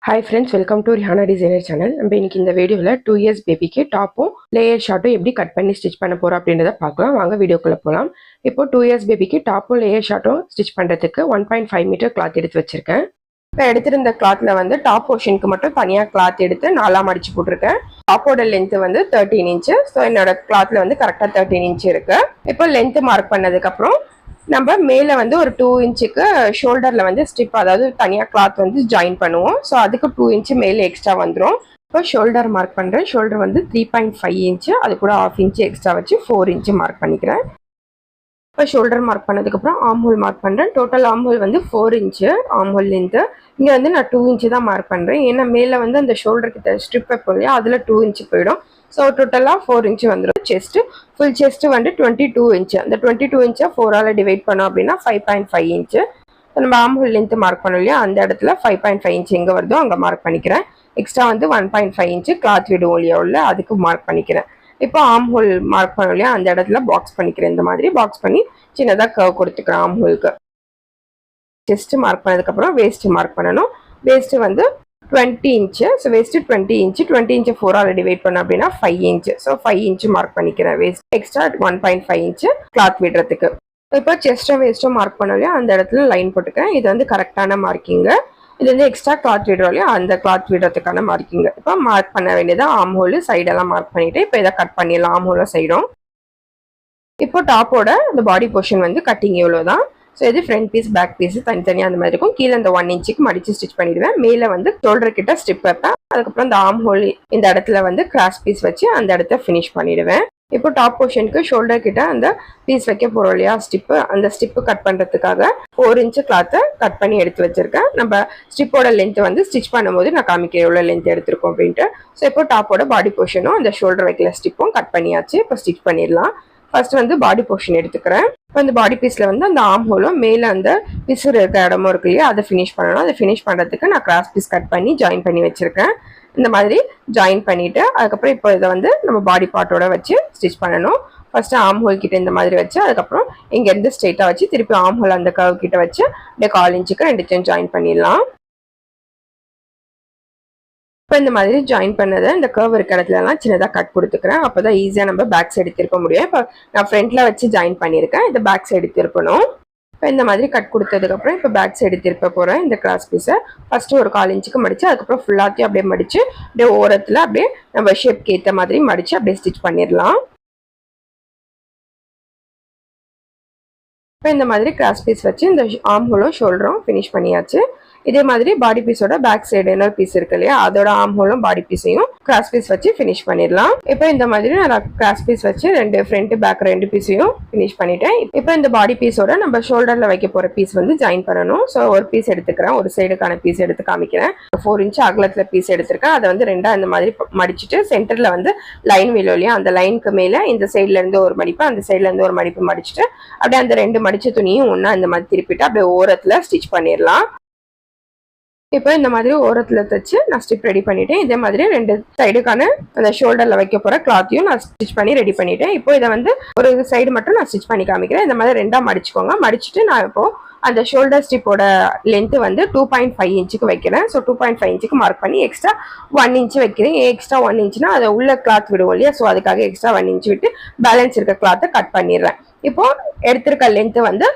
Hi friends, welcome to Rihanna Designer channel. நம்ம இன்னைக்கு இந்த வீடியோல 2 years பேபிக்கு டாப்பும் லேயர் ஷார்ட்டும் எப்படி கட் பண்ணி ஸ்டிச் பண்ண போறோம் அப்படின்றத பார்க்கலாம். வாங்க வீடியோக்குள்ள போலாம். இப்போ 2 years பேபிக்கு டாப்பும் லேயர் ஷார்ட்டும் ஸ்டிச் பண்றதுக்கு 1.5 மீட்டர் கிளாத் எடுத்து வச்சிருக்கேன். இப்போ எடுத்திருந்த கிளாத்ல வந்து டாப் போர்ஷனுக்கு மட்டும் தனியா கிளாத் எடுத்து நாலா மடிச்சு போட்டிருக்கேன். டாப்போட லென்த் வந்து 13 இன்ச். ஸோ என்னோட கிளாத்ல வந்து கரெக்டா 13 இன்ச் இருக்கு. இப்போ லென்த் மார்க் பண்ணதுக்கு அப்புறம் நம்ம மேலே வந்து ஒரு 2 இன்ச்சுக்கு ஷோல்டரில் வந்து ஸ்டிப், அதாவது தனியாக கிளாத் வந்து ஜாயின் பண்ணுவோம். ஸோ அதுக்கு 2 இன்ச்சு மேலே எக்ஸ்ட்ரா வந்துடும். இப்போ ஷோல்டர் மார்க் பண்ணுறேன். ஷோல்டர் வந்து 3.5 இன்ச்சு, அது கூட 1/2 இன்ச்சு எக்ஸ்ட்ரா வச்சு 4 இன்ச்சு மார்க் பண்ணிக்கிறேன். இப்போ ஷோல்டர் மார்க் பண்ணதுக்கப்புறம் ஆம் ஹோல் மார்க் பண்ணுறேன். டோட்டல் ஆம் ஹோல் வந்து 4 இன்ச்சு ஆம் ஹோல்லேருந்து. இங்கே வந்து நான் 2 இன்ச்சு தான் மார்க் பண்ணுறேன். ஏன்னா மேலே வந்து அந்த ஷோல்டர் கிட்ட ஸ்ட்ரிப் வைப்போம் இல்லையா, அதில் 2 இன்ச்சு போயிடும். ஸோ டோட்டலாக 4 இன்ச்சு வந்துடும். செஸ்ட்டு ஃபுல் செஸ்ட்டு வந்து 22 இன்ச்சு. அந்த 22 இன்ச்சை 4ஆல் டிவைட் பண்ணோம் அப்படின்னா 5.5 இன்ச்சு. நம்ம ஆம் ஹோல் லென்த்து மார்க் பண்ணோம் இல்லையா, அந்த இடத்துல 5.5 இன்ச்சு எங்கே வருதோ அங்கே மார்க் பண்ணிக்கிறேன். எக்ஸ்ட்ரா வந்து 1.5 இன்ச்சு கிளாத் விடுவோம் இல்லையா உள்ள, அதுக்கு மார்க் பண்ணிக்கிறேன். இப்போ ஆம் ஹோல் மார்க் பண்ணோம் இல்லையா, அந்த இடத்துல பாக்ஸ் பண்ணிக்கிறேன். இந்த மாதிரி பாக்ஸ் பண்ணி சின்னதாக கர்வ் கொடுத்துக்கிறேன் ஆம் ஹோலுக்கு. செஸ்ட்டு மார்க் பண்ணதுக்கப்புறம் வேஸ்ட்டு மார்க் பண்ணணும். வேஸ்ட்டு வந்து 20 inch. So waist 20 inch. 20 inch 4ஆல் டிவைட் பண்ணோம் அப்படின்னா 5 இன்ச்சு. ஸோ 5 இன்ச்சு மார்க் பண்ணிக்கிறேன் வேஸ்ட். எக்ஸ்ட்ரா 1.5 இன்ச்சு கிளாத் விடுறதுக்கு. இப்போ செஸ்ட்டும் வேஸ்ட்டும் மார்க் பண்ணோம் இல்லையா, அந்த இடத்துல லைன் போட்டுக்கிறேன். இது வந்து கரெக்டான மார்க்கிங்கு. இது வந்து எக்ஸ்ட்ரா கிளாத் விடுறோம் இல்லையா, அந்த கிளாத் விடுறதுக்கான மார்க்கிங்கு. இப்போ மார்க் பண்ண வேண்டியதான் ஆம் ஹோல் சைடெல்லாம் மார்க் பண்ணிட்டு இப்போ இதை கட் பண்ணிடலாம் ஆம் ஹோலும் சைடும். இப்போ டாப்போட இந்த பாடி போர்ஷன் வந்து கட்டிங் இவ்வளோதான். ஸோ இது ஃப்ரண்ட் பீஸ் பேக் பீஸ் தனித்தனியாக அந்த மாதிரி இருக்கும். கீழே இந்த 1 இன்ச்சுக்கு மடிச்சு ஸ்டிச் பண்ணிடுவேன். மேலே வந்து ஷோல்டர் கிட்ட ஸ்டிப் வைப்பேன். அதுக்கப்புறம் இந்த ஆம் ஹோல் இந்த இடத்துல வந்து கிராஸ் பீஸ் வச்சு அந்த இடத்த ஃபினிஷ் பண்ணிடுவேன். இப்போ டாப் போர்ஷனுக்கு ஷோல்டர் கிட்ட அந்த பீஸ் வைக்க போறோம் இல்லையா ஸ்டிப்பு, அந்த ஸ்டிப்பு கட் பண்ணுறதுக்காக 4 இன்ச்சு கிளாத்தை கட் பண்ணி எடுத்து வச்சிருக்கேன். நம்ம ஸ்டிப்போட லென்த் வந்து ஸ்டிச் பண்ணும்போது நான் காமிக்கிறேன் எவ்வளோ லென்த் எடுத்திருக்கோம் அப்படின்ட்டு. ஸோ இப்போ டாப்போட பாடி போர்ஷனும் அந்த ஷோல்டர் வைக்கல ஸ்டிப்பும் கட் பண்ணியாச்சு. இப்போ ஸ்டிச் பண்ணிடலாம். ஃபர்ஸ்ட் வந்து பாடி போர்ஷன் எடுத்துக்கிறேன். இப்போ இந்த பாடி பீஸில் வந்து அந்த ஆம் ஹோலும் மேலே அந்த பிசுறு இருக்க இடமும் இருக்கு இல்லையா, அதை ஃபினிஷ் பண்ணணும். அதை ஃபினிஷ் பண்ணுறதுக்கு நான் கிராஸ் பீஸ் கட் பண்ணி ஜாயின் பண்ணி வச்சிருக்கேன். இந்த மாதிரி ஜாயின் பண்ணிட்டு அதுக்கப்புறம் இப்போ இதை வந்து நம்ம பாடி பார்ட்டோட வச்சு ஸ்டிச் பண்ணணும். ஃபர்ஸ்ட் ஆம் ஹோல் கிட்ட இந்த மாதிரி வச்சு அதுக்கப்புறம் இங்கேருந்து ஸ்ட்ரெயிட்டாக வச்சு திருப்பி ஆம் ஹோல் அந்த கர்வ் கிட்ட வச்சு அப்படியே 1/4 இன்ச்சுக்கு 2 ஜாயின் பண்ணிடலாம். இப்போ இந்த மாதிரி ஜாயின் பண்ணதை இந்த கர்வ் இருக்க இடத்துலலாம் சின்னதாக கட் கொடுத்துக்கிறேன். அப்போ தான் ஈஸியாக நம்ம பேக் சைடு திருப்ப முடியும். இப்போ நான் ஃப்ரண்ட்டில் வச்சு ஜாயின் பண்ணியிருக்கேன். இந்த பேக் சைடு திருப்பணும். இப்போ இந்த மாதிரி கட் கொடுத்ததுக்கப்புறம் இப்போ பேக் சைடு திருப்ப போகிறேன். இந்த கிராஸ் பீஸை ஃபஸ்ட்டு ஒரு 1/4 இன்ச்சுக்கு மடித்து அதுக்கப்புறம் ஃபுல்லாத்தையும் அப்படியே மடித்து அப்படியே ஓரத்தில் அப்படியே நம்ம ஷேப்க்கு ஏற்ற மாதிரி மடித்து அப்படியே ஸ்டிச் பண்ணிடலாம். இப்போ இந்த மாதிரி கிராஸ் பீஸ் வச்சு இந்த ஆம் ஹோலும் ஷோல்டரும் ஃபினிஷ் பண்ணியாச்சு. இதே மாதிரி பாடி பீஸோட பேக் சைடு இன்னொரு பீஸ் இருக்கு இல்லையா, அதோட ஆம் ஹோலும் பாடி பீஸையும் கிராஸ் பீஸ் வச்சு ஃபினிஷ் பண்ணிடலாம். இப்போ இந்த மாதிரி நான் கிராஸ் பீஸ் வச்சு ஃப்ரண்ட் பேக் 2 பீஸையும் ஃபினிஷ் பண்ணிட்டேன். இப்போ இந்த பாடி பீஸோட நம்ம ஷோல்டர்ல வைக்க போற பீஸ் வந்து ஜாயின் பண்ணணும். ஸோ ஒரு பீஸ் எடுத்துக்கிறேன். ஒரு சைடுக்கான பீஸ் எடுத்து காமிக்கிறேன். 4 இன்ச்சு அகலத்துல பீஸ் எடுத்திருக்கேன். அதை வந்து 2 இந்த மாதிரி மடிச்சுட்டு சென்டர்ல வந்து லைன் விழும் இல்லையா, அந்த லைனுக்கு மேல இந்த சைட்ல இருந்து ஒரு மடிப்பு அந்த சைட்ல இருந்து ஒரு மடிப்பு மடிச்சுட்டு அப்படியே அந்த 2 மடிச்ச துணியும் ஒன்னா இந்த மாதிரி திருப்பிட்டு அப்படியே ஓரத்துல ஸ்டிச் பண்ணிடலாம். இப்போ இந்த மாதிரி ஓரத்துல தச்சு நான் ஸ்டிப் ரெடி பண்ணிட்டேன். இதே மாதிரி 2 சைடுக்கான அந்த ஷோல்டர்ல வைக்க போற கிளாத்தையும் நான் ஸ்டிச் பண்ணி ரெடி பண்ணிட்டேன். இப்போ இதை வந்து ஒரு சைடு மட்டும் நான் ஸ்டிச் பண்ணி காமிக்கிறேன். இந்த மாதிரி 2ஆ மடிச்சுக்கோங்க. மடிச்சுட்டு நான் இப்போ அந்த ஷோல்டர் ஸ்டிப்போட லென்த் வந்து 2.5 இன்ச்சுக்கு வைக்கிறேன். ஸோ 2.5 இன்ச்சுக்கு மார்க் பண்ணி எக்ஸ்ட்ரா 1 இன்ச்சு வைக்கிறேன். எக்ஸ்ட்ரா 1 இன்ச்சுனா அதை உள்ள கிளாத் விடுவோம் இல்லையா, ஸோ அதுக்காக எக்ஸ்ட்ரா 1 இன்ச்சு விட்டு பேலன்ஸ் இருக்க கிளாத்தை கட் பண்ணிடுறேன். இப்போ எடுத்திருக்க லென்த் வந்து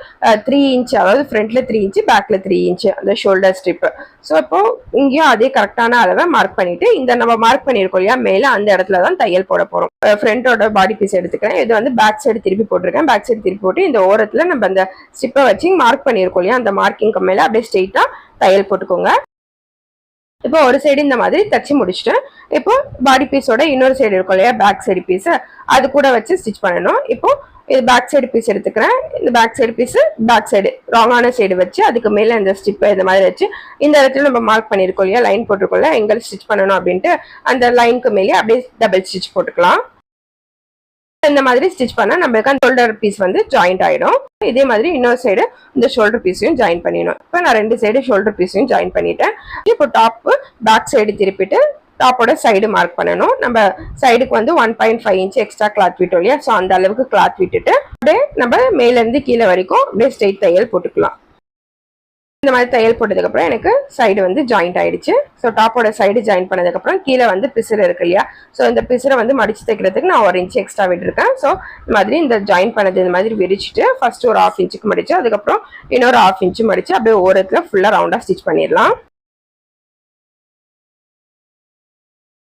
3 இன்ச்சு, அதாவது ஃப்ரண்ட்ல 3 இன்ச்சு பேக்ல 3 இன்ச்சு அந்த ஷோல்டர் ஸ்ட்ரிப். ஸோ இப்போ இங்கேயும் அதே கரெக்டான அளவை மார்க் பண்ணிட்டு இந்த நம்ம மார்க் பண்ணியிருக்கோம் இல்லையா மேலே, அந்த இடத்துல தான் தையல் போட போறோம். ஃப்ரண்டோட பாடி பீஸ் எடுத்துக்கிறேன். இது வந்து பேக் சைடு திருப்பி போட்டிருக்கேன். பேக் சைடு திருப்பி போட்டு இந்த ஓரத்துல நம்ம அந்த ஸ்ட்ரிப்பை வச்சு மார்க் பண்ணியிருக்கோம் இல்லையா, அந்த மார்க்கிங்க்கு மேலே அப்படியே ஸ்ட்ரெயிட்டா தையல் போட்டுக்கோங்க. இப்போ ஒரு சைடு இந்த மாதிரி தச்சு முடிச்சுட்டேன். இப்போ பாடி பீஸோட இன்னொரு சைடு இருக்கும் இல்லையா பேக் சைடு பீஸ், அது கூட வச்சு ஸ்டிச் பண்ணணும். இப்போ இது பேக் சைடு பீஸ் எடுத்துக்கிறேன். இந்த back side piece back side ராங்கான சைடு வச்சு அதுக்கு மேலே இந்த ஸ்டிப்பை இந்த மாதிரி வச்சு இந்த இடத்துல நம்ம மார்க் பண்ணியிருக்கோம் இல்லையா, லைன் போட்டிருக்கோம்ல எங்கே ஸ்டிச் பண்ணணும் அப்படின்ட்டு அந்த லைனுக்கு மேலே அப்படியே டபுள் ஸ்டிச் போட்டுக்கலாம். இந்த மாதிரி ஸ்டிச் பண்ணா நம்மளுக்கு அந்த ஷோல்டர் பீஸ் வந்து ஜாயிண்ட் ஆயிடும். இதே மாதிரி இன்னொரு சைடு இந்த ஷோல்டர் பீஸையும் ஜாயின் பண்ணிடணும். இப்போ நான் 2 சைடு ஷோல்டர் பீஸையும் ஜாயின் பண்ணிட்டேன். இப்போ டாப் பேக் சைடு திருப்பிட்டு டாப்போட சைடு மார்க் பண்ணணும். நம்ம சைடுக்கு வந்து 1.5 இன்ச் எக்ஸ்ட்ரா கிளாத் விட்டோம் இல்லையா, ஸோ அந்த அளவுக்கு கிளாத் விட்டுட்டு அப்படியே நம்ம மேல இருந்து கீழே வரைக்கும் அப்படியே ஸ்ட்ரெயிட் தையல் போட்டுக்கலாம். இந்த மாதிரி தையல் போட்டதுக்கப்புறம் எனக்கு சைடு வந்து ஜாயிண்ட் ஆயிடுச்சு. ஸோ டாப்போட சைடு ஜாயின் பண்ணதுக்கப்புறம் கீழே வந்து பிசுறு இருக்கு இல்லையா, ஸோ இந்த பிசுரை வந்து மடிச்சு தைக்கிறதுக்கு நான் 1 இன்ச் எக்ஸ்ட்ரா விட்டுருக்கேன். ஸோ இந்த மாதிரி இந்த ஜாயின் பண்ணது இந்த மாதிரி விரிச்சிட்டு ஃபர்ஸ்ட் ஒரு 1/2 இன்ச்சுக்கு மடிச்சு அதுக்கப்புறம் இன்னொரு 1/2 இன்ச்சு மடிச்சு அப்படியே ஓரத்தில் ஃபுல்லாக ரவுண்டாக ஸ்டிச் பண்ணிடலாம்.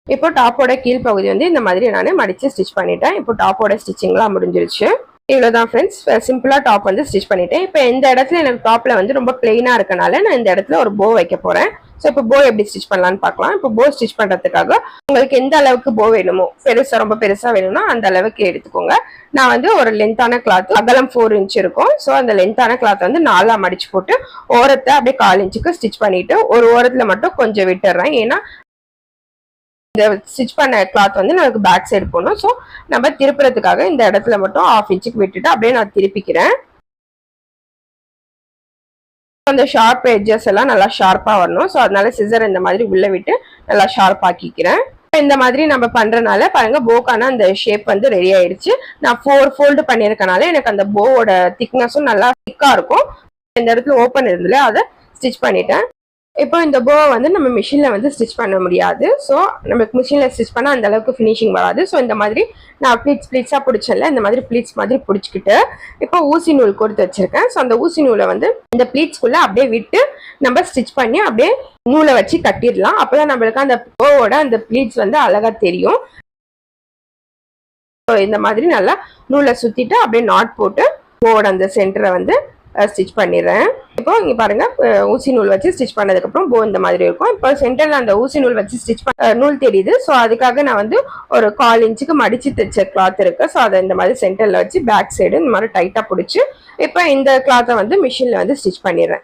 இப்போ டாப்போட கீழ் பகுதி வந்து இந்த மாதிரி நான் மடிச்சு ஸ்டிச் பண்ணிட்டேன். இப்போ டாப்போட ஸ்டிச்சிங்லாம் முடிஞ்சிருச்சு. இவ்வளோதான் ஃப்ரெண்ட்ஸ், சிம்பிளாக டாப் வந்து ஸ்டிச் பண்ணிட்டேன். இப்போ இந்த இடத்துல எனக்கு டாப்பில் வந்து ரொம்ப பிளெயினாக இருக்கனால நான் இந்த இடத்துல ஒரு போ வைக்க போகிறேன். ஸோ இப்போ போ எப்படி ஸ்டிச் பண்ணலான்னு பார்க்கலாம். இப்போ போ ஸ்டிச் பண்ணுறதுக்காக உங்களுக்கு எந்த அளவுக்கு போ வேணுமோ, பெருசாக ரொம்ப பெருசாக வேணும்னா அந்த அளவுக்கு எடுத்துக்கோங்க. நான் வந்து ஒரு லென்த்தான கிளாத், அகலம் 4 இன்ச் இருக்கும். ஸோ அந்த லென்த்தான கிளாத் வந்து 4ஆக மடிச்சு போட்டு ஓரத்தை அப்படியே 1/4 இன்ச்சுக்கு ஸ்டிச் பண்ணிட்டு ஒரு ஓரத்தில் மட்டும் கொஞ்சம் விட்டுறேன். ஏன்னா இந்த ஸ்டிச் பண்ண கிளாத் வந்து நமக்கு பேக் சைடு போகணும். ஸோ நம்ம திருப்புறதுக்காக இந்த இடத்துல மட்டும் 1/2 இன்ச்சுக்கு விட்டுட்டு அப்படியே நான் திருப்பிக்கிறேன். அந்த ஷார்ப் எட்ஜஸ் எல்லாம் நல்லா ஷார்ப்பாக வரணும். ஸோ அதனால சிசர் இந்த மாதிரி உள்ள விட்டு நல்லா ஷார்ப் ஆக்கிக்கிறேன். இந்த மாதிரி நம்ம பண்றதுனால பாருங்க போக்கான அந்த ஷேப் வந்து ரெடி ஆயிடுச்சு. நான் 4 ஃபோல்டு பண்ணியிருக்கனால எனக்கு அந்த போவோட திக்னஸும் நல்லா திக்கா இருக்கும். இந்த இடத்துல ஓப்பன் இருந்ததுல அதை ஸ்டிச் பண்ணிட்டேன். இப்போ இந்த போவை வந்து நம்ம மிஷினில் வந்து ஸ்டிச் பண்ண முடியாது. ஸோ நமக்கு மிஷினில் ஸ்டிச் பண்ணால் அந்த அளவுக்கு ஃபினிஷிங் வராது. ஸோ இந்த மாதிரி நான் ப்ளீட்ஸாக பிடிச்சல இந்த மாதிரி ப்ளீட்ஸ் மாதிரி பிடிச்சிக்கிட்டு இப்போ ஊசி நூல் கொடுத்து வச்சிருக்கேன். ஸோ அந்த ஊசி நூலை வந்து இந்த ப்ளீட்ஸ்குள்ளே அப்படியே விட்டு நம்ம ஸ்டிச் பண்ணி அப்படியே நூலை வச்சு கட்டிடலாம். அப்போ தான் நம்மளுக்கு அந்த போவோட அந்த ப்ளீட்ஸ் வந்து அழகாக தெரியும். ஸோ இந்த மாதிரி நல்லா நூலை சுற்றிட்டு அப்படியே நாட் போட்டு போவோட அந்த சென்டரை வந்து ஸ்டிச் பண்ணிடுறேன். இப்போ இங்க பாருங்க ஊசி நூல் வச்சு ஸ்டிச் பண்ணதுக்கு அப்புறம் போ இந்த மாதிரி இருக்கும். இப்போ சென்டர்ல அந்த ஊசி நூல் வச்சு ஸ்டிச் நூல் தெரியுது. ஸோ அதுக்காக நான் வந்து ஒரு 1/4 இன்ச்சுக்கு மடிச்சு தைச்ச கிளாத் இருக்கு. ஸோ அதை இந்த மாதிரி சென்டர்ல வச்சு பேக் சைடு இந்த மாதிரி டைட்டா பிடிச்சி இப்போ இந்த கிளாத்தை வந்து மிஷின்ல வந்து ஸ்டிச் பண்ணிடுறேன்.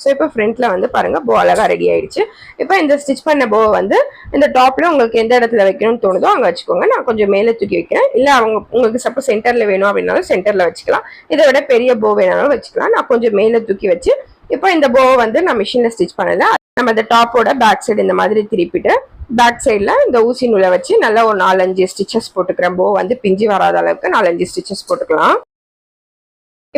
ஸோ இப்போ ஃப்ரண்ட்ல வந்து பாருங்க போ அழகா ரெடி ஆயிடுச்சு. இப்போ இந்த ஸ்டிச் பண்ண போ வந்து இந்த டாப்ல உங்களுக்கு எந்த இடத்துல வைக்கணும்னு தோணுதோ அங்கே வச்சுக்கோங்க. நான் கொஞ்சம் மேலே தூக்கி வைக்கிறேன். இல்லை உங்களுக்கு சப்போஸ் சென்டர்ல வேணும் அப்படின்னாலும் சென்டர்ல வச்சுக்கலாம். இதை விட பெரிய போ வேணாலும் வச்சுக்கலாம். நான் கொஞ்சம் மேலே தூக்கி வச்சு இப்போ இந்த போவை வந்து நான் மிஷின்ல ஸ்டிச் பண்ணல. நம்ம இந்த டாப்போட பேக் சைடு இந்த மாதிரி திருப்பிட்டு பேக் சைடில் இந்த ஊசி நூலை வச்சு நல்லா ஒரு 4-5 ஸ்டிச்சஸ் போட்டுக்கிறேன். போ வந்து பிஞ்சு வராத அளவுக்கு 4-5 ஸ்டிச்சஸ் போட்டுக்கலாம்.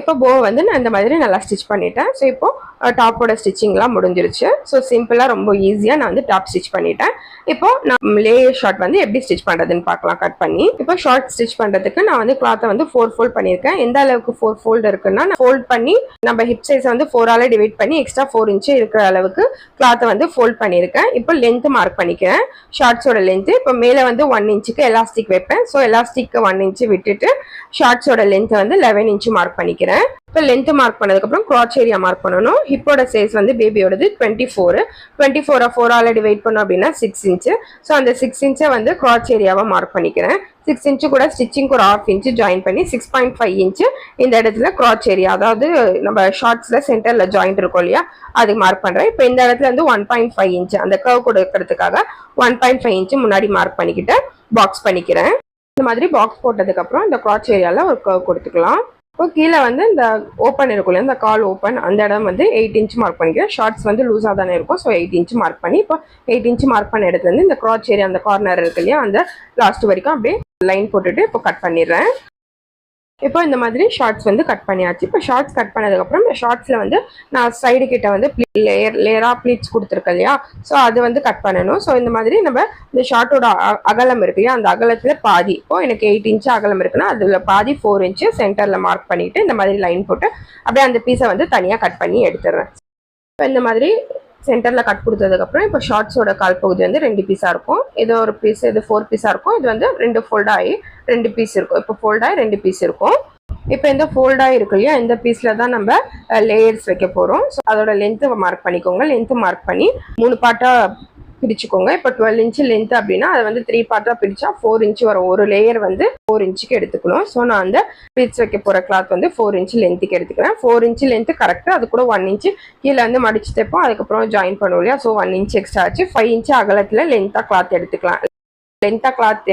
இப்போ போ வந்து நான் இந்த மாதிரி நல்லா ஸ்டிச் பண்ணிட்டேன். ஸோ இப்போ டாப்போட ஸ்டிச்சிங்லாம் முடிஞ்சிருச்சு. ஸோ சிம்பிளாக ரொம்ப ஈஸியாக நான் வந்து டாப் ஸ்டிச் பண்ணிட்டேன். இப்போ நான் லேயர் ஷார்ட் வந்து எப்படி ஸ்டிச் பண்ணுறதுன்னு பார்க்கலாம் கட் பண்ணி. இப்போ ஷார்ட் ஸ்டிச் பண்ணுறதுக்கு நான் வந்து கிளாத்தை வந்து 4 ஃபோல்ட் பண்ணியிருக்கேன். எந்த அளவுக்கு 4 ஃபோல்டு இருக்குன்னா நான் ஃபோல்ட் பண்ணி நம்ம ஹிப் சைஸை வந்து 4ஆல் டிவைட் பண்ணி எக்ஸ்ட்ரா 4 இன்ச்சு இருக்கிற அளவுக்கு கிளாத்தை வந்து ஃபோல்ட் பண்ணியிருக்கேன். இப்போ லென்த்து மார்க் பண்ணிக்கிறேன். ஷார்ட்ஸோட லென்த்து இப்போ மேலே வந்து 1 இன்ச்சுக்கு எலாஸ்டிக் வைப்பேன். ஸோ எலாஸ்டிக்கு 1 இன்ச்சு விட்டுட்டு ஷார்ட்ஸோட லென்த்தை வந்து 11 இன்ச்சு மார்க் பண்ணிக்கிறேன். இப்போ லென்த் மார்க் பண்ணதுக்கப்புறம் கிராச் ஏரியா மார்க் பண்ணணும். ஹிப்போட சைஸ் வந்து பேபியோடது 24. 24 4ஆல் டிவைட் பண்ணோம் அப்படின்னா 6 இன்ச்சு. ஸோ அந்த 6 இன்ச்சை வந்து கிராச் ஏரியாவை மார்க் பண்ணிக்கிறேன். 6 இன்ச்சு கூட ஸ்டிச்சிங்க்கு ஒரு 1/2 இன்ச்சு ஜாயின் பண்ணி 6.5 இன்ச்சு இந்த இடத்துல கிராச் ஏரியா, அதாவது நம்ம ஷார்ட்ஸ்ல சென்டர்ல ஜாயிண்ட் இருக்கும் இல்லையா, அதுக்கு மார்க் பண்றேன். இப்போ இந்த இடத்துல வந்து 1.5 இன்ச்சு அந்த கர்வ் கொடுக்கறதுக்காக 1.5 இன்ச்சு முன்னாடி மார்க் பண்ணிக்கிட்டு பாக்ஸ் பண்ணிக்கிறேன். இந்த மாதிரி பாக்ஸ் போட்டதுக்கு அப்புறம் இந்த கிராச் ஏரியால ஒரு கர்வ் கொடுத்துக்கலாம். இப்போ கீழே வந்து இந்த ஓப்பன் இருக்குல்ல, இந்த கால் ஓப்பன் அந்த இடம் வந்து 8 இன்ச் மார்க் பண்ணிக்கிறேன். ஷார்ட்ஸ் வந்து லூஸாக தானே இருக்கும். ஸோ 8 இன்ச் மார்க் பண்ணி இப்போ 8 இன்ச் மார்க் பண்ண இடத்துல இருந்து இந்த கிராச் ஏரியா அந்த கார்னர் இருக்கு இல்லையா, அந்த லாஸ்ட் வரைக்கும் அப்படியே லைன் போட்டுட்டு இப்போ கட் பண்ணிடுறேன். இப்போ இந்த மாதிரி ஷார்ட்ஸ் வந்து கட் பண்ணியாச்சு. இப்போ ஷார்ட்ஸ் கட் பண்ணதுக்கப்புறம் இந்த ஷார்ட்ஸில் வந்து நான் சைடு கிட்ட வந்து லேயராக ப்ளீட்ஸ் கொடுத்துருக்கேன் இல்லையா, ஸோ அது வந்து கட் பண்ணணும். ஸோ இந்த மாதிரி நம்ம இந்த ஷார்ட்டோட அகலம் இருக்கு இல்லையா, அந்த அகலத்தில் பாதி, இப்போ எனக்கு 8 இன்ச்சு அகலம் இருக்குன்னா அதில் பாதி 4 இன்ச்சு சென்டரில் மார்க் பண்ணிவிட்டு இந்த மாதிரி லைன் போட்டு அப்படியே அந்த பீஸை வந்து தனியாக கட் பண்ணி எடுத்துடுறேன். இப்போ இந்த மாதிரி சென்டரில் கட் கொடுத்ததுக்கப்புறம் இப்போ ஷார்ட்ஸோட கால் பகுதி வந்து 2 பீஸாக இருக்கும். இது ஒரு பீஸ், இது 4 பீஸாக இருக்கும். இது வந்து 2 ஃபோல்டாகி 2 பீஸ் இருக்கும். இப்போ ஃபோல்டாகி 2 பீஸ் இருக்கும். இப்போ இந்த ஃபோல்டாக இருக்கு இல்லையா, இந்த பீஸில் தான் நம்ம லேயர்ஸ் வைக்க போகிறோம். ஸோ அதோட லென்த்து மார்க் பண்ணிக்கோங்க. லென்த்து மார்க் பண்ணி 3 பார்ட்டாக பிரிச்சுக்கோங்க. இப்போ 12 இன்ச்சு லென்த் அப்படின்னா அதை வந்து 3 பார்ட்டாக பிரிச்சா 4 இன்ச்சு வரும். ஒரு லேயர் வந்து 4 இன்ச்சுக்கு எடுத்துக்கணும். ஸோ நான் அந்த ப்ளீட்ஸ் வைக்க போகிற கிளாத் வந்து 4 இன்ச்சு லென்த்துக்கு எடுத்துக்கிறேன். 4 இன்ச்சு லென்த்து கரெக்டாக, அது கூட 1 இன்ச்சு கீழே வந்து மடிச்சு தைப்போம், அதுக்கப்புறம் ஜாயின் பண்ணுவோம் இல்லையா, ஸோ 1 இன்ச்சு எக்ஸ்ட்ரா ஆச்சு. 5 இன்ச்சு அகலத்தில் லென்த்தாக கிளாத் எடுத்துக்கலாம். லென்த்தாக கிளாத்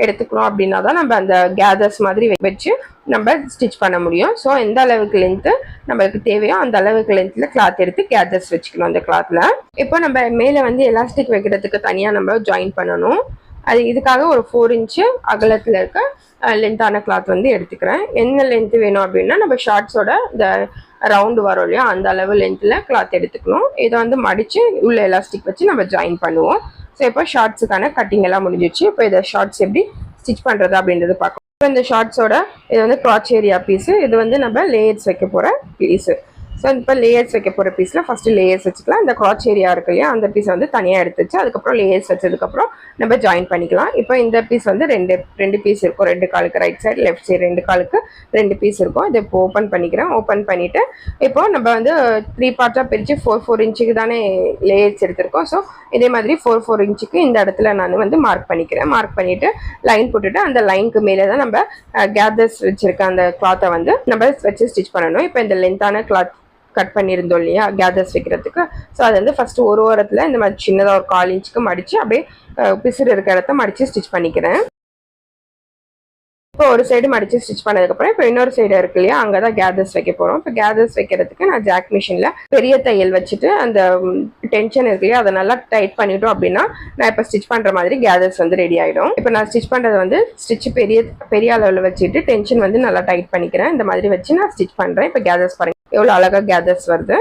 எடுத்துக்கிறோம் அப்படின்னா தான் நம்ம அந்த கேதர்ஸ் மாதிரி வச்சு நம்ம ஸ்டிச் பண்ண முடியும். ஸோ எந்த அளவுக்கு லென்த்து நம்மளுக்கு தேவையோ அந்த அளவுக்கு லென்த்தில் கிளாத் எடுத்து கேதர்ஸ் வச்சுக்கணும் அந்த கிளாத்தில். இப்போ நம்ம மேலே வந்து எலாஸ்டிக் வைக்கிறதுக்கு தனியாக நம்ம ஜாயின் பண்ணணும். அது இதுக்காக ஒரு 4 இன்ச்சு அகலத்தில் இருக்க லென்த்தான கிளாத் வந்து எடுத்துக்கிறேன். என்ன லென்த்து வேணும் அப்படின்னா நம்ம ஷார்ட்ஸோட இந்த ரவுண்டு வரும் இல்லையா அந்த அளவு லென்த்தில் கிளாத் எடுத்துக்கணும். இதை வந்து மடித்து உள்ள எலாஸ்டிக் வச்சு நம்ம ஜாயின் பண்ணுவோம். ஸோ இப்போ ஷார்ட்ஸுக்கான கட்டிங் எல்லாம் முடிஞ்சிச்சு. இப்போ இதை ஷார்ட்ஸ் எப்படி ஸ்டிச் பண்ணுறது அப்படின்றது பார்க்கலாம். இப்போ இந்த ஷார்ட்ஸோட இது வந்து கிராச் ஏரியா பீஸு, இது வந்து நம்ம லேயர்ஸ் வைக்க போகிற பீஸு. ஸோ இப்போ லேயர்ஸ் வைக்க போகிற பீஸில் ஃபஸ்ட்டு லேயர்ஸ் வச்சுக்கலாம். இந்த கிராச் ஏரியா இருக்கு இல்லையா அந்த பீஸை வந்து தனியாக எடுத்து வச்சு அதுக்கப்புறம் லேயர்ஸ் வச்சதுக்கப்புறம் நம்ம ஜாயின் பண்ணிக்கலாம். இப்போ இந்த பீஸ் வந்து ரெண்டு பீஸ் இருக்கும். 2 காலுக்கு ரைட் சைடு லெஃப்ட் சைடு 2 காலுக்கு 2 பீஸ் இருக்கும். இதை இப்போ ஓப்பன் பண்ணிக்கிறேன். ஓப்பன் பண்ணிவிட்டு இப்போ நம்ம வந்து 3 பார்ட்டாக பிரித்து 4 இன்ச்சுக்கு தானே லேயர்ஸ் எடுத்திருக்கோம். ஸோ இதே மாதிரி 4 இன்ச்சுக்கு இந்த இடத்துல நான் வந்து மார்க் பண்ணிக்கிறேன். மார்க் பண்ணிவிட்டு லைன் போட்டுட்டு அந்த லைனுக்கு மேலே தான் நம்ம கேதர்ஸ் வச்சுருக்க அந்த கிளாத்தை வந்து நம்ம வச்சு ஸ்டிச் பண்ணணும். இப்போ இந்த லென்த்தான கிளாத் கட் பண்ணியிருந்தோம் இல்லையா கேதர்ஸ் வைக்கிறதுக்கு. ஸோ அது வந்து ஃபஸ்ட்டு ஒரு ஓரத்தில் இந்த மாதிரி சின்னதாக ஒரு 1/4 இன்ச்சுக்கு மடித்து அப்படியே பிசுறு இருக்கிற இடத்த மடித்து ஸ்டிச் பண்ணிக்கிறேன். இப்போ ஒரு சைடு மடித்து ஸ்டிச் பண்ணதுக்கப்புறம் இப்போ இன்னொரு சைடு இருக்கு இல்லையா அங்கே தான் கேதர்ஸ் வைக்க போகிறோம். இப்போ கேதர்ஸ் வைக்கிறதுக்கு நான் ஜாக் மிஷினில் பெரிய தையல் வச்சுட்டு அந்த டென்ஷன் இருக்கு இல்லையா அதை நல்லா டைட் பண்ணிட்டோம் அப்படின்னா நான் இப்போ ஸ்டிச் பண்ணுற மாதிரி கேதர்ஸ் வந்து ரெடி ஆகிடும். இப்போ நான் ஸ்டிச் பண்ணுறது வந்து ஸ்டிச் பெரிய அளவில் வச்சுட்டு டென்ஷன் வந்து நல்லா டைட் பண்ணிக்கிறேன். இந்த மாதிரி வச்சு நான் ஸ்டிச் பண்ணுறேன். இப்போ கேதர்ஸ் பாருங்கள் எவ்வளோ அழகாக கேதர்ஸ் வருது.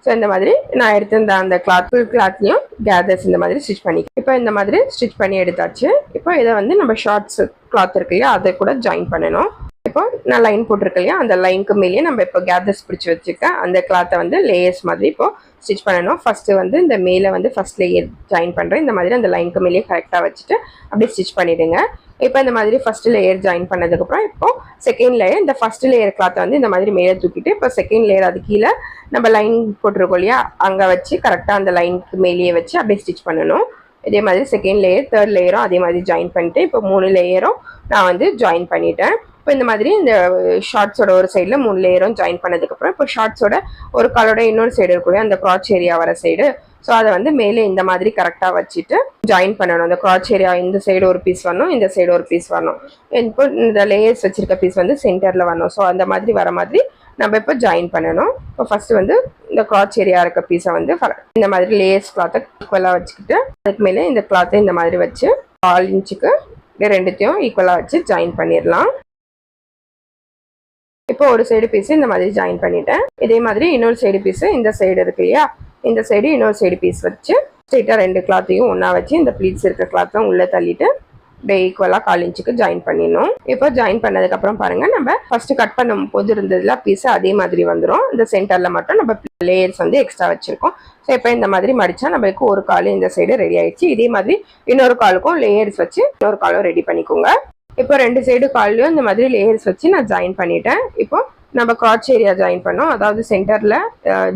ஸோ இந்த மாதிரி நான் எடுத்திருந்த அந்த கிளாத்லையும் கேதர்ஸ் இந்த மாதிரி ஸ்டிச் பண்ணிக்கிறேன். இப்போ இந்த மாதிரி ஸ்டிச் பண்ணி எடுத்தாச்சு. இப்போ இதை வந்து நம்ம ஷார்ட்ஸ் கிளாத் இருக்கு இல்லையா அதை கூட ஜாயின் பண்ணணும். இப்போ நான் லைன் போட்டிருக்கேன் இல்லையா அந்த லைனுக்கு மேலேயே நம்ம இப்போ கேதர்ஸ் பிடிச்சி வச்சுருக்கேன் அந்த கிளாத்தை வந்து லேயர்ஸ் மாதிரி இப்போ ஸ்டிச் பண்ணணும். ஃபஸ்ட்டு வந்து இந்த மேலே வந்து ஃபஸ்ட் லேயர் ஜாயின் பண்ணுறேன். இந்த மாதிரி அந்த லைனுக்கு மேலேயே கரெக்டாக வச்சுட்டு அப்படியே ஸ்டிச் பண்ணிவிடுங்க. இப்போ இந்த மாதிரி ஃபஸ்ட்டு லேயர் ஜாயின் பண்ணதுக்கப்புறம் இப்போ செகண்ட் லேயர் இந்த ஃபஸ்ட் லேயர் கிளாத்தை வந்து இந்த மாதிரி மேலே தூக்கிட்டு இப்போ செகண்ட் லேயர் அது கீழே நம்ம லைன் போட்டிருக்கோம் இல்லையா அங்கே வச்சு கரெக்டாக அந்த லைனுக்கு மேலேயே வச்சு அப்படியே ஸ்டிச் பண்ணணும். இதே மாதிரி செகண்ட் லேயர் தேர்ட் லேயரும் அதே மாதிரி ஜாயின் பண்ணிட்டு இப்போ 3 லேயரும் நான் வந்து ஜாயின் பண்ணிட்டேன். இப்போ இந்த மாதிரி இந்த ஷார்ட்ஸோட ஒரு சைடில் 3 லேயரும் ஜாயின் பண்ணதுக்கப்புறம் இப்போ ஷார்ட்ஸோட ஒரு காலோட இன்னொரு சைடு இருக்கக்கூடிய அந்த கிராச் ஏரியா வர சைடு ஸோ அதை வந்து மேலே இந்த மாதிரி கரெக்டாக வச்சுட்டு ஜாயின் பண்ணணும். அந்த கிராச் ஏரியா இந்த சைடு ஒரு பீஸ் வரணும் இந்த சைடு ஒரு பீஸ் வரணும். இப்போ இந்த லேயர்ஸ் வச்சிருக்க பீஸ் வந்து சென்டரில் வரணும். ஸோ அந்த மாதிரி வர மாதிரி நம்ம இப்போ ஜாயின் பண்ணணும். இப்போ ஃபஸ்ட்டு வந்து இந்த கிராச் ஏரியா இருக்க பீஸை வந்து இந்த மாதிரி லேயர்ஸ் கிளாத்தை ஈக்குவலாக வச்சுக்கிட்டு அதுக்கு மேலே இந்த கிளாத்தை இந்த மாதிரி வச்சு 1/4 இன்ச்சுக்கு ரெண்டுத்தையும் ஈக்குவலாக வச்சு ஜாயின் பண்ணிடலாம். இப்போ ஒரு சைடு பீஸ் இந்த மாதிரி ஜாயின் பண்ணிட்டேன். இதே மாதிரி இன்னொரு சைடு பீஸ் இந்த சைடு இருக்கு இல்லையா இந்த சைடு இன்னொரு சைடு பீஸ் வச்சு ஸ்ட்ரெயிட்டாக 2 கிளாத்தையும் ஒன்றா வச்சு இந்த ப்ளீட்ஸ் இருக்க கிளாத்தான் உள்ளே தள்ளிட்டு அப்படியே ஈக்குவலாக 1/4 இன்ச்சுக்கு ஜாயின் பண்ணிடணும். இப்போ ஜாயின் பண்ணதுக்கப்புறம் பாருங்கள் நம்ம ஃபஸ்ட்டு கட் பண்ணும் போது இருந்ததுல பீஸ் அதே மாதிரி வந்துடும். இந்த சென்டரில் மட்டும் நம்ம லேயர்ஸ் வந்து எக்ஸ்ட்ரா வச்சுருக்கோம். ஸோ இப்போ இந்த மாதிரி மடித்தா நம்மளுக்கு ஒரு கால் இந்த சைடு ரெடி ஆயிடுச்சு. இதே மாதிரி இன்னொரு காலுக்கும் லேயர்ஸ் வச்சு இன்னொரு காலும் ரெடி பண்ணிக்கோங்க. இப்போ 2 சைடு கால்லையும் இந்த மாதிரி லேயர்ஸ் வச்சு நான் ஜாயின் பண்ணிட்டேன். இப்போ நம்ம கிராச் ஏரியா ஜாயின் பண்ணோம் அதாவது சென்டரில்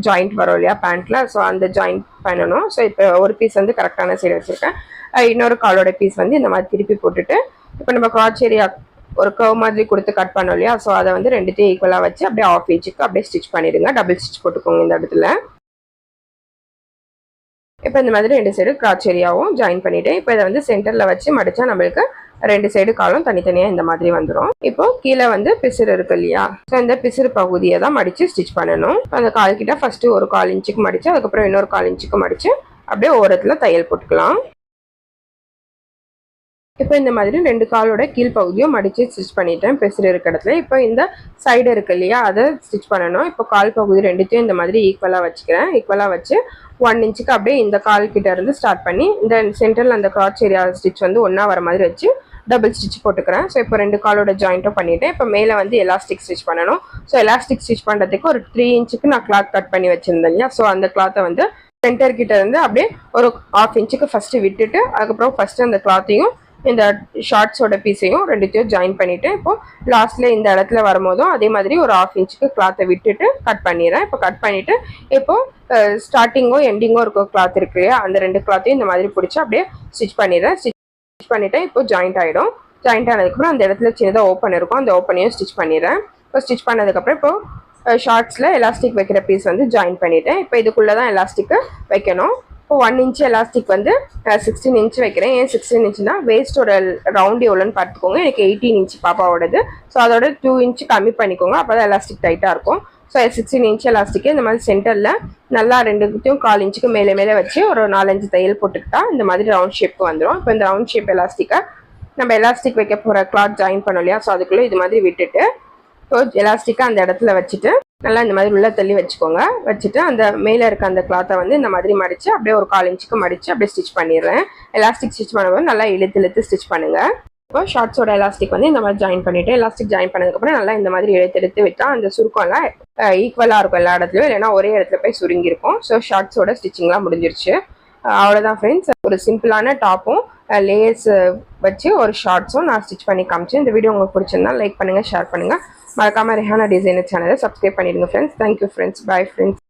ஜாயிண்ட் வரும் இல்லையா பேண்ட்டில் ஸோ அந்த ஜாயின் பண்ணணும். ஸோ இப்போ ஒரு பீஸ் வந்து கரெக்டான சைடு வச்சுருக்கேன். இன்னொரு காலோட பீஸ் வந்து இந்த மாதிரி திருப்பி போட்டுட்டு இப்போ நம்ம கிராச் ஏரியா ஒரு கர்வ் மாதிரி கொடுத்து கட் பண்ணோம் இல்லையா ஸோ அதை வந்து ரெண்டுத்தையும் ஈக்குவலாக வச்சு அப்படியே 1/2 இன்ச்சுக்கு அப்படியே ஸ்டிச் பண்ணிடுங்க. டபுள் ஸ்டிச் போட்டுக்கோங்க இந்த இடத்துல. இப்போ இந்த மாதிரி 2 சைடு கிராச் ஏரியாவும் ஜாயின் பண்ணிவிட்டேன். இப்போ இதை வந்து சென்டரில் வச்சு மடித்தா நம்மளுக்கு 2 சைடு காலும் தனித்தனியாக இந்த மாதிரி வந்துடும். இப்போ கீழே வந்து பிசுறு இருக்கு இல்லையா ஸோ இந்த பிசுறு பகுதியை தான் மடித்து ஸ்டிச் பண்ணணும். அந்த கால் கிட்ட ஃபஸ்ட்டு ஒரு 1/4 இன்ச்சுக்கு மடித்து அதுக்கப்புறம் இன்னொரு 1/4 இன்ச்சுக்கு மடித்து அப்படியே ஓரத்தில் தையல் போட்டுக்கலாம். இப்போ இந்த மாதிரி 2 காலோட கீழ்ப்பகுதியும் மடித்து ஸ்டிச் பண்ணிட்டேன் பிசுறு இருக்க இடத்துல. இப்போ இந்த சைடு இருக்கு இல்லையா அதை ஸ்டிச் பண்ணணும். இப்போ கால் பகுதி ரெண்டுத்தையும் இந்த மாதிரி ஈக்குவலாக வச்சுக்கிறேன். ஈக்குவலாக வச்சு 1 இன்ச்சுக்கு அப்படியே இந்த கால் கிட்ட இருந்து ஸ்டார்ட் பண்ணி இந்த சென்டரில் அந்த கிராச் ஏரியா ஸ்டிச் வந்து ஒன்றா வர மாதிரி வச்சு டபுள் ஸ்டிச் போட்டுக்கிறேன். ஸோ இப்போ 2 காலோட ஜாயிண்ட்டும் பண்ணிவிட்டேன். இப்போ மேலே வந்து எலாஸ்டிக் ஸ்டிச் பண்ணணும். ஸோ எலாஸ்டிக் ஸ்டிச் பண்ணுறதுக்கு ஒரு 3 இன்ச்சுக்கு நான் கிளாத் கட் பண்ணி வச்சுருந்தேன் இல்லையா ஸோ அந்த கிளாத்தை வந்து சென்டர் கிட்ட இருந்து அப்படியே ஒரு 1/2 இன்ச்சுக்கு ஃபஸ்ட்டு விட்டுட்டு அதுக்கப்புறம் ஃபஸ்ட்டு அந்த கிளாத்தையும் இந்த ஷார்ட்ஸோட பீஸையும் ரெண்டுத்தையும் ஜாயின் பண்ணிவிட்டு இப்போது லாஸ்ட்டில் இந்த இடத்துல வரும்போதும் அதே மாதிரி ஒரு 1/2 இன்ச்சுக்கு கிளாத்தை விட்டுட்டு கட் பண்ணிடுறேன். இப்போ கட் பண்ணிவிட்டு இப்போது ஸ்டார்டிங்கோ எண்டிங்கோ இருக்க கிளாத் இருக்கு இல்லையா அந்த 2 கிளாத்தையும் இந்த மாதிரி பிடிச்சி அப்படியே ஸ்டிச் பண்ணிடுறேன். ஸ்டிச் பண்ணிவிட்டேன். இப்போ ஜாயிண்ட் ஆகிடும். ஜாயிண்ட் ஆனதுக்கப்புறம் அந்த இடத்துல சின்னதாக ஓப்பன் இருக்கும் அந்த ஓப்பனையும் ஸ்டிச் பண்ணிடுறேன். இப்போ ஸ்டிச் பண்ணதுக்கப்புறம் இப்போது ஷார்ட்ஸில் எலாஸ்டிக் வைக்கிற பீஸ் வந்து ஜாயின் பண்ணிவிட்டேன். இப்போ இதுக்குள்ளே தான் எலாஸ்டிக்கு வைக்கணும். இப்போ 1 இன்ச் எலாஸ்டிக் வந்து 16 இன்ச் வைக்கிறேன். ஏன் 16 இன்ச்சுனா வேஸ்ட்டோட ரவுண்ட் எவ்வளோன்னு பார்த்துக்கோங்க. எனக்கு 18 இன்ச் பாப்பாவோடது. ஸோ அதோட 2 இன்ச் கம்மி பண்ணிக்கோங்க. அப்போ தான் எலாஸ்டிக் டைட்டாக இருக்கும். ஸோ 16 இன்ச் எலாஸ்டிக்கு இந்த மாதிரி சென்டரில் நல்லா 2த்தையும் 1/4 இன்ச்சுக்கு மேலே வச்சு ஒரு 4-5 தையல் போட்டுக்கிட்டா இந்த மாதிரி ரவுண்ட் ஷேப்புக்கு வந்துடும். இப்போ இந்த ரவுண்ட் ஷேப் எலாஸ்டிக்கை நம்ம எலாஸ்டிக் வைக்க போகிற கிளாத் ஜாயின் பண்ணோம் இல்லையா ஸோ அதுக்குள்ளே இது மாதிரி விட்டுட்டு ஸோ எலாஸ்டிக்கை அந்த இடத்துல வச்சுட்டு நல்லா இந்த மாதிரி உள்ள தள்ளி வச்சுக்கோங்க. வச்சுட்டு அந்த மேலே இருக்க அந்த கிளாத்தை வந்து இந்த மாதிரி மடித்து அப்படியே ஒரு 1/4 இன்ச்சுக்கு மடித்து அப்படியே ஸ்டிச் பண்ணிடுறேன். எலாஸ்டிக் ஸ்டிச் பண்ணும்போது நல்லா இழுத்து ஸ்டிச் பண்ணுங்கள். இப்போ ஷார்ட்ஸோட எலாஸ்டிக் வந்து இந்த மாதிரி ஜாயின் பண்ணிவிட்டு எலாஸ்டிக் ஜாயின் பண்ணதுக்கப்புறம் நல்லா இந்த மாதிரி இழுத்து விட்டால் அந்த சுருக்கம்லாம் ஈக்குவலாக இருக்கும் எல்லா இடத்துலையும், இல்லைன்னா ஒரே இடத்துல போய் சுருங்கியிருக்கும். ஸோ ஷார்ட்ஸோட ஸ்டிச்சிங்லாம் முடிஞ்சிருச்சு. அவ்வளோதான் ஃப்ரெண்ட்ஸ். ஒரு சிம்பிளான டாப்பும் லேயர்ஸ் வச்சு ஒரு ஷார்ட்ஸும் நான் ஸ்டிச் பண்ணி காமிச்சேன். இந்த வீடியோ உங்களுக்கு பிடிச்சிருந்தா லைக் பண்ணுங்கள், ஷேர் பண்ணுங்கள். மறக்காமல் ரெஹானா டிசைனர் சேனலை சப்ஸ்கிரைப் பண்ணிடுங்க friends. Thank you friends. Bye friends.